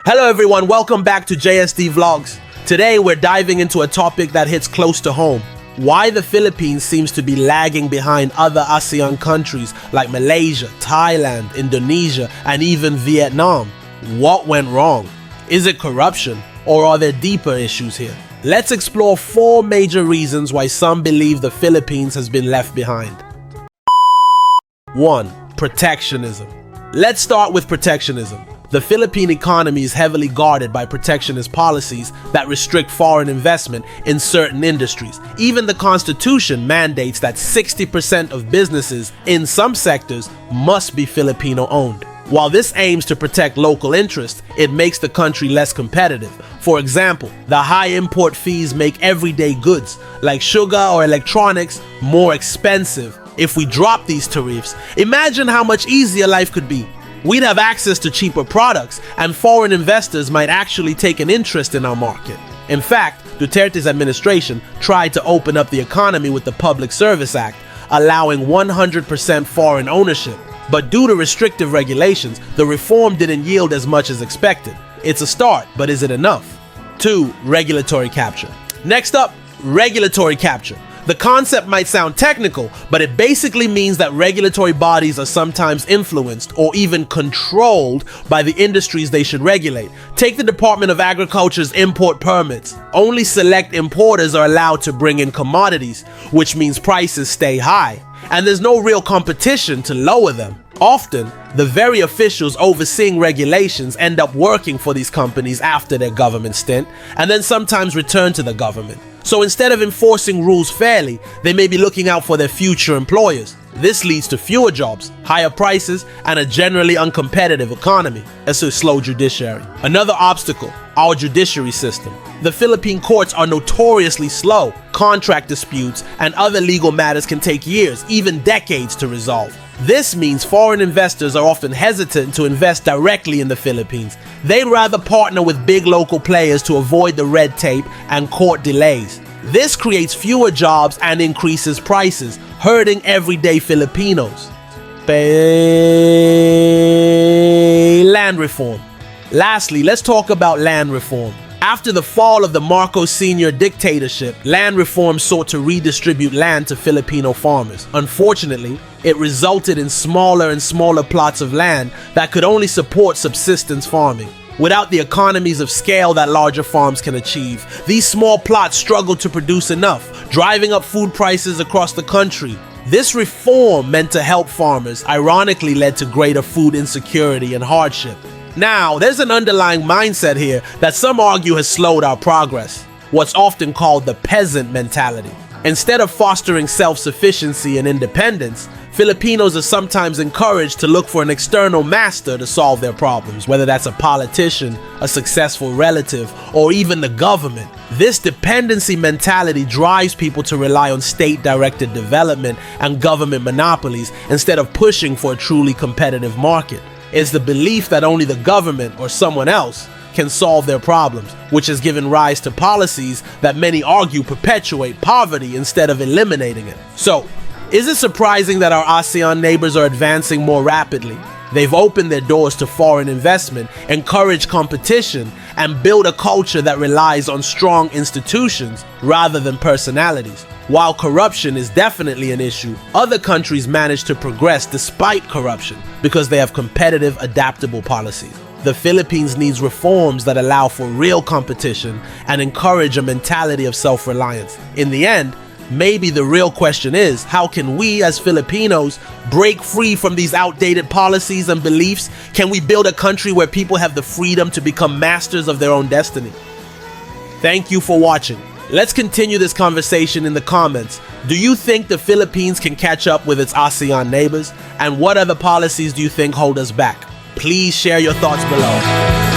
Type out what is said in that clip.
Hello everyone, welcome back to JSD Vlogs. Today we're diving into a topic that hits close to home. Why the Philippines seems to be lagging behind other ASEAN countries like Malaysia, Thailand, Indonesia, and even Vietnam. What went wrong? Is it corruption, or are there deeper issues here? Let's explore 4 major reasons why some believe the Philippines has been left behind. 1. Protectionism. Let's start with protectionism. The Philippine economy is heavily guarded by protectionist policies that restrict foreign investment in certain industries. Even the Constitution mandates that 60% of businesses in some sectors must be Filipino-owned. While this aims to protect local interests, it makes the country less competitive. For example, the high import fees make everyday goods, like sugar or electronics, more expensive. If we drop these tariffs, imagine how much easier life could be. We'd have access to cheaper products, and foreign investors might actually take an interest in our market. In fact, Duterte's administration tried to open up the economy with the Public Service Act, allowing 100% foreign ownership. But due to restrictive regulations, the reform didn't yield as much as expected. It's a start, but is it enough? 2. Regulatory capture. Next up, regulatory capture. The concept might sound technical, but it basically means that regulatory bodies are sometimes influenced or even controlled by the industries they should regulate. Take the Department of Agriculture's import permits. Only select importers are allowed to bring in commodities, which means prices stay high, and there's no real competition to lower them. Often, the very officials overseeing regulations end up working for these companies after their government stint, and then sometimes return to the government. So instead of enforcing rules fairly, they may be looking out for their future employers. This leads to fewer jobs, higher prices, and a generally uncompetitive economy. It's a slow judiciary. Another obstacle, our judiciary system. The Philippine courts are notoriously slow. Contract disputes and other legal matters can take years, even decades to resolve. This means foreign investors are often hesitant to invest directly in the Philippines. They'd rather partner with big local players to avoid the red tape and court delays. This creates fewer jobs and increases prices, hurting everyday Filipinos. Land reform. Lastly, let's talk about land reform. After the fall of the Marcos Sr. dictatorship, land reform sought to redistribute land to Filipino farmers. Unfortunately, it resulted in smaller and smaller plots of land that could only support subsistence farming. Without the economies of scale that larger farms can achieve, these small plots struggled to produce enough, driving up food prices across the country. This reform, meant to help farmers, ironically led to greater food insecurity and hardship. Now, there's an underlying mindset here that some argue has slowed our progress, what's often called the peasant mentality. Instead of fostering self-sufficiency and independence, Filipinos are sometimes encouraged to look for an external master to solve their problems, whether that's a politician, a successful relative, or even the government. This dependency mentality drives people to rely on state-directed development and government monopolies instead of pushing for a truly competitive market. It's the belief that only the government or someone else can solve their problems, which has given rise to policies that many argue perpetuate poverty instead of eliminating it. So, is it surprising that our ASEAN neighbors are advancing more rapidly? They've opened their doors to foreign investment, encouraged competition, and built a culture that relies on strong institutions rather than personalities. While corruption is definitely an issue, other countries manage to progress despite corruption because they have competitive, adaptable policies. The Philippines needs reforms that allow for real competition and encourage a mentality of self-reliance. In the end, maybe the real question is, how can we as Filipinos break free from these outdated policies and beliefs? Can we build a country where people have the freedom to become masters of their own destiny? Thank you for watching. Let's continue this conversation in the comments. Do you think the Philippines can catch up with its ASEAN neighbors? And what other policies do you think hold us back? Please share your thoughts below.